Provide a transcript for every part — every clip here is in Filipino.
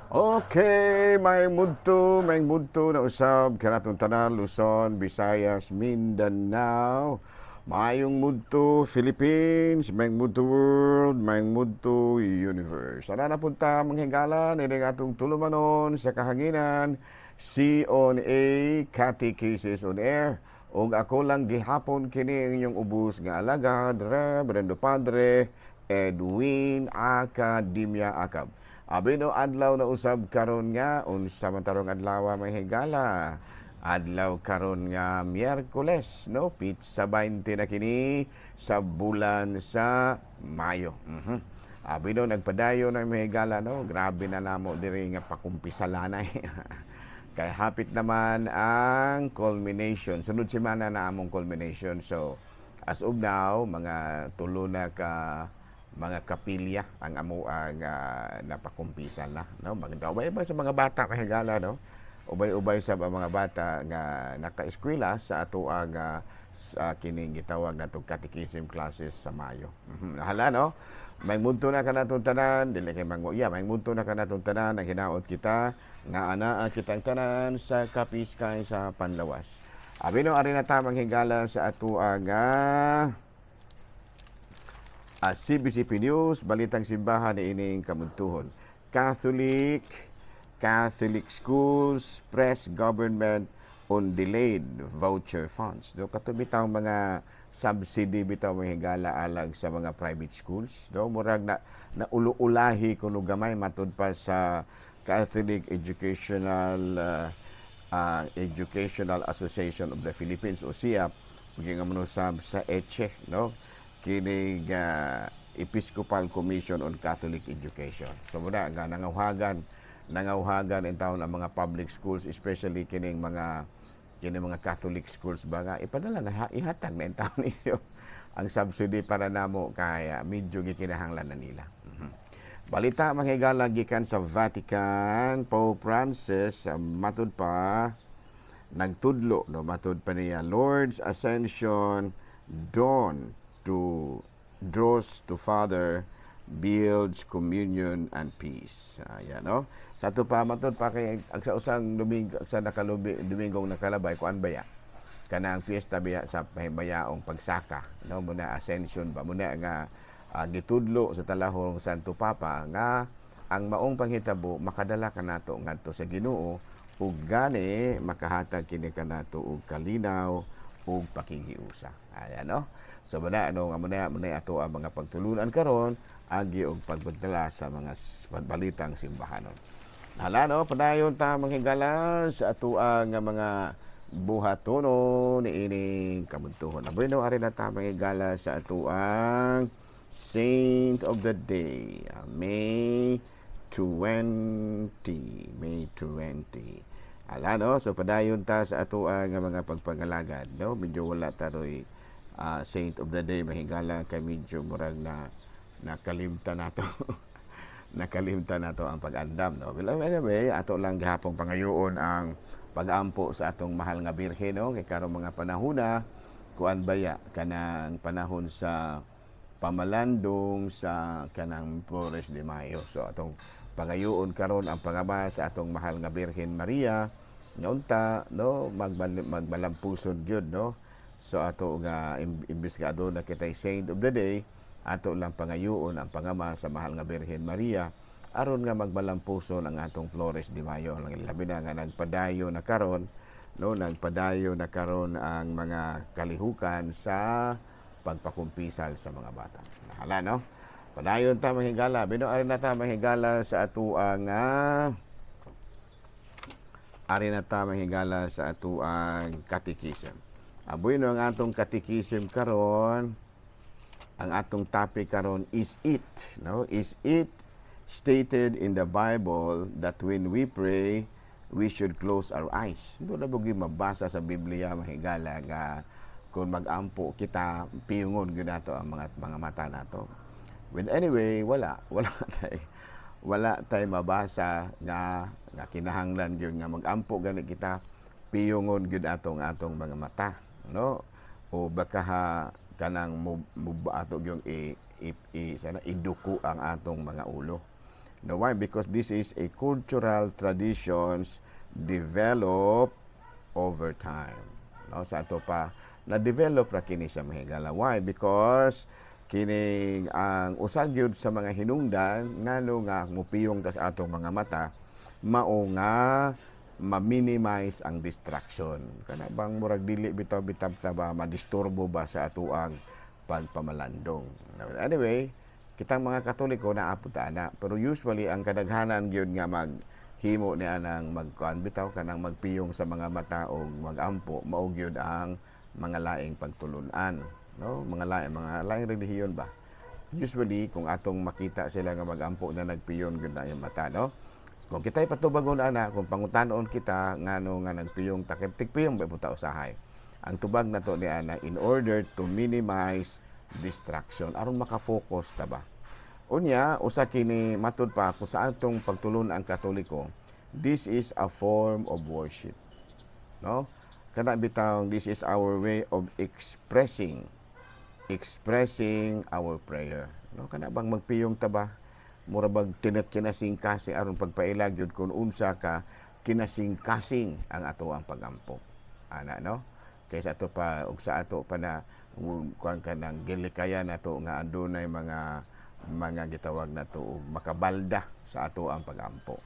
Okay, may mudto na usab kanatong tanan Luzon, Visayas, Mindanao. Maayong mudto Philippines, may mudto world, may mudto universe. Ana na punta manghigalan ini atong tulumanon sa kahanginan C-on-A Catechesis on Air. Og ako lang gihapon kini ang inyong ubos nga alagad, Reverendo Padre Edwin Academia Acab. Abi no adlaw na usab karon nga unsa man tarong adlaw may higala. Adlaw karon nga Miyerkules no pizza 20 na kini sa bulan sa Mayo. Abi no nagpadayo na may higala no. Grabe na namo diri nga pakumpisalanay. Kay hapit naman ang culmination. Sunod semana na among culmination. So as of now mga tulo na ka mga kapilya ang amo ang napakumpisan na no maganda ubay-ubay sa mga bata kahigala no ubay-ubay sa mga bata nga naka-eskwela sa ato ang kining gitawag natong catechism classes sa Mayo. Hala no may munto na kanatong tanan dili kay manguya may munto na kanatong tanan ang hinaot kita nga anaa kitang tanan sa kapiskay sa Panlawas. Abi no ari na tamang higala sa ato ang CBCP News, Balitang Simbahan ni ining kamuntuhon. Catholic schools press government on delayed voucher funds. Do katubi taong mga subsidy bitaw mga higala alag sa mga private schools. Do murag na ulu-ulahi kuno gamay matud pa sa Catholic Educational Association of the Philippines o SIAP maging amunusab sa ECHE no kining Episcopal Commission on Catholic Education. So muna nga nangawhagan in taon ang mga public schools, especially kining mga Catholic schools baga ipadala na ihatag na in taon ninyo ang subsidy para namo kaya medyo gikinahanglan na nila. Balita manghigala gikan sa Vatican, Pope Francis matud pa nagtudlo no matud pa niya Lord's Ascension dawn to draws to Father, builds communion and peace. Ayan, no? Sa ito pa, matod pa kay ang sa usang Domingong nakalabay, kuan baya? Kanang fiesta baya sa mahimayaong pagsaka. No? Muna ascension ba? Muna nga gitudlo sa talahong Santo Papa nga ang maong panghitabo makadala ka nato ngadto sa Ginoo ug gani makahatag kini kanato og kalinaw ug pakigiusa. Ayan no. So muna muna ato ang mga pagtulunan karon agi og pagbantala sa mga balitang simbahanon. Hala no, padayon ta manghigala sa ato ang mga buhatono ni ining kamuntuhon. Aboy no ari na ta manghigala sa ato ang Saint of the Day, May 20. Ala no, so padayon ta sa ato ang mga pagpangalagad no, medyo wala taroy Saint of the Day mahigala kay medyo murag na nakalimtan nato nakalimtan nato ang pag-andam no. Well, anyway, ato lang gihapon pangayoon ang pag-ampo sa atong mahal nga birhen no kay karong mga panahona kuan baya kanang panahon sa pamalandong sa kanang Flores de Mayo. So atong pangayoon karon ang pangaba sa atong mahal nga Birhen Maria ngaunta no magbalampuson gyud no. So ato nga imbis nga aduna kitay Saint of the Day ato lang pangayoon ang pangama sa mahal nga Birhen Maria aron nga magbalampuson ang atong Flores de Mayo. Labi na nga nagpadayo na karon ang mga kalihukan sa pagpakumpisal sa mga bata. Hala no. Padayon ta mahigala, bino ari na ta mahigala sa ato ang catechism. Aboy no ang atong catechism karon, ang atong topic karon is it, no? Is it stated in the Bible that when we pray, we should close our eyes? Doon na bugi mabasa sa Biblia mahigala nga kung mag-ampo kita piyungon gyud nato ang mga mata nato. Well anyway, wala tay mabasa nga kinahanglan gyud nga mag-ampo gani kita piyungon gyud atong mga mata. No o baka kanang mubato yung iduko ang atong mga ulo No, why? Because this is a cultural traditions develop over time. No, sa ato pa na-develop ra kini sa mahigala. Why? Because kini ang usag gyud sa mga hinungdan ngano nga mupiyong ta sa atong mga mata mao nga ma-minimize ang distraction. Kana bang murag dili bitaw-bitaw ta ba madisturbo ba sa atuang pagpamalandong. Anyway, kitang mga Katoliko naapod ta ana, pero usually ang kadaghanan gyud nga maghimo ni anang magkuan bitaw kanang magpiyong sa mga mata o magampo mao gyud ang mga laing pagtulunan, no? Mga laing relihiyon ba. Usually kung atong makita sila nga magampo na nagpiyon gyud na yung mata, no? Kung kita'y patubagon ana, kung pangutanon kita ngano nga nagpiyong takip tikpiyong ba puta usahay. Ang tubag na to ni ana in order to minimize distraction aron maka-focus ta ba. Unya usa kini matud pa kung sa atong pagtulon ang Katoliko, this is a form of worship. No? Kana bitaw this is our way of expressing our prayer. No? Kana bang magpiyong ta ba? Mura bag kinasing-kasing aron pagpailag yun kung unsa ka kinasing-kasing ang ato ang pagampo. Ana, no? Kaysa ato pa, ug sa ato pa na kuan ka ng gilikaya na to nga andunay mga gitawag na to makabalda sa ato ang pagampo.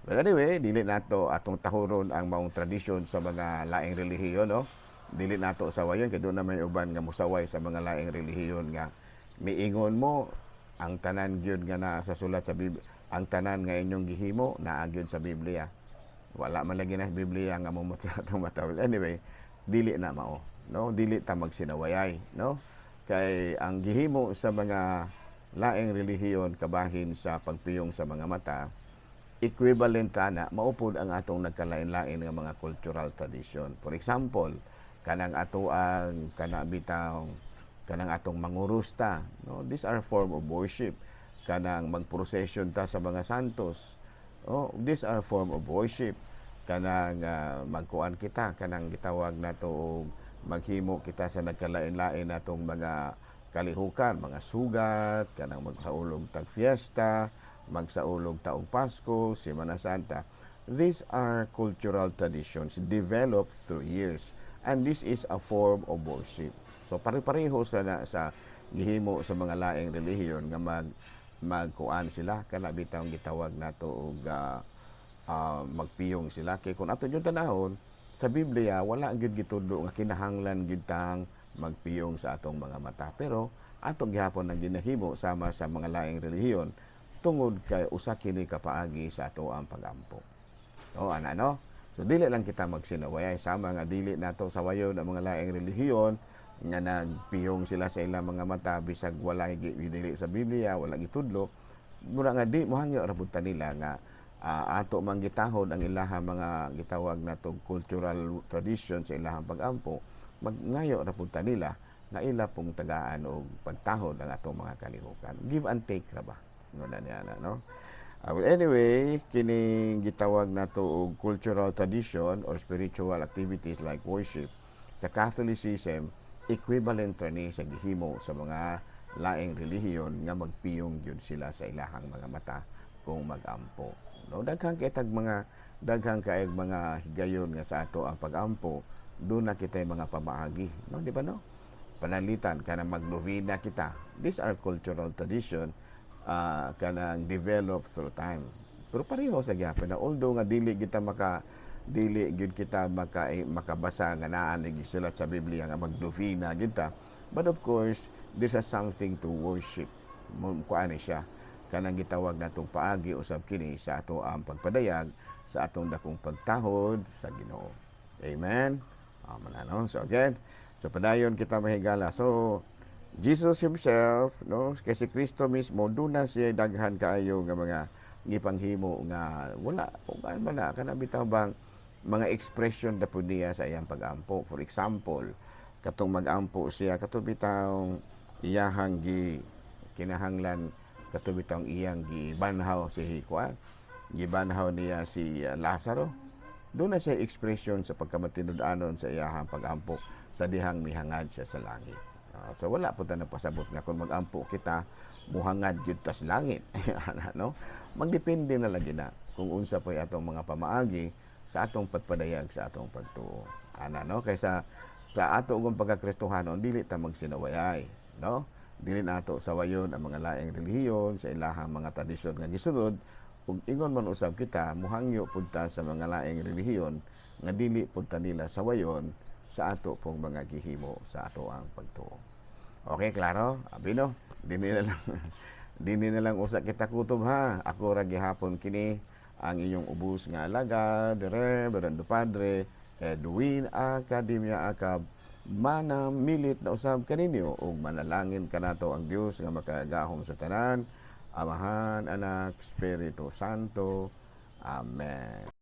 But anyway, dili nato atong tahuron ang maong tradisyon sa mga laing relihiyon, no? Dili nato sawayon kay doon na may uban nga musaway sa mga laing relihiyon nga miingon mo ang tanan gyud nga naa sa sulat sa Biblia, ang tanan nga inyong gihimo naa gyud sa Biblia. Wala man lagi na Biblia nga mo atong matawid. Anyway, dili na mao, no? Dili ta magsinawayay, no? Kay ang gihimo sa mga laing relihiyon kabahin sa pagpiyong sa mga mata equivalent na maupod ang atong nagkalain-lain nga mga cultural tradition. For example, kanang ato ang kanang atong mangurusta, no? These are form of worship. Kanang magprocession ta sa mga santos, oh, these are form of worship. Kanang magkuan kita, kanang gitawag nato maghimo kita sa nagkalain-lain natong mga kalihukan, mga sugat, kanang magsaulog tag fiesta, magsaulog taong Pasko, Semana Santa. These are cultural traditions developed through years. And this is a form of worship. So pare-pareho sa gihimo sa mga laing relihiyon nga magkuan sila kana bitang gitawag nato og magpiyong sila kay kun ato yung tanahon sa Biblia wala gyud gitudlo nga kinahanglan gyud tang magpiyong sa atong mga mata, pero atong gihapon ang ginahimo sama sa mga laing relihiyon tungod kay usa kini kapaagi sa ato ang pagampo. O ana, no? So dili lang kita magsinawayay sama nga dili nato sawayon ang mga laing relihiyon nga nagpiyong sila sa ilang mga mata bisag wala dili sa Biblia, wala gitudlo. Mura nga di mohangyo ra pud nila nga ato manggitahod ang ilahang mga gitawag natong cultural tradition sa ilahang pagampo, magngayo ra pud nila nga ila pong tagaan og pagtahod ang atong mga kalihukan. Give and take ra ba? Nguna niya na, no? Well, anyway, kining gitawag nato og cultural tradition or spiritual activities like worship sa Catholicism equivalent ni sa gihimo sa mga laing relihiyon nga magpiyong gyud sila sa ilahang mga mata kung magampo. No, daghang kaayog mga higayon nga sa ato ang pagampo, doon na kita mga pamaagi, no, di ba, no? Panalitan kana magnovena kita. These are cultural tradition kanang develop through time. Pero pareho sa gyapon na although nga dili gyud kita makabasa nga naa ni gisulat sa Biblia nga magnovena gyud ta, but of course this is something to worship. Kuan siya kanang gitawag natong paagi usab kini sa ato ang pagpadayag sa atong dakong pagtahod sa Ginoo. Amen. Amen. So again, sa padayon kita mahigala. So Jesus himself, no, kay si Kristo mismo doon na siya daghan kaayo nga mga gipanghimo nga wala kung ano man na kana bitaw bang mga expression da pud niya sa iyang pagampo. For example, katong magampo siya katong bitaw iyahang kinahanglan katong bitaw iyang gibanhaw si Juan, gibanhaw niya si Lazaro. Doon na siya expression sa pagkamatinud-anon sa iyahang pagampo sa dihang mihangad siya sa langit. So wala po tayo pasabot nga kung magampo kita muhangad gyud ta sa langit. No? magdepende na lagi na kung unsa po atong mga pamaagi sa atong pagpadayag sa atong pagtuo. Ana no kaysa sa ato ug pagkakristohanon dili ta magsinawayay, no? Dili nato sawayon ang mga laing relihiyon sa ilahang mga tradisyon nga gisunod ug ingon man usab kita muhangyo pud ta sa mga laing relihiyon nga dili pud ta nila sawayon sa ato pong mga gihimo sa ato ang pagtuo. Okay, klaro? Abino, dini na lang dini na lang usa kita kutob ha. Ako ra gihapon kini ang inyong ubos nga alagad, Reverendo Padre Edwin Academia Acab, manam milit na usab kaninyo ug manalangin kanato ang Dios nga makagahom sa tanan, Amahan, Anak, Espiritu Santo. Amen.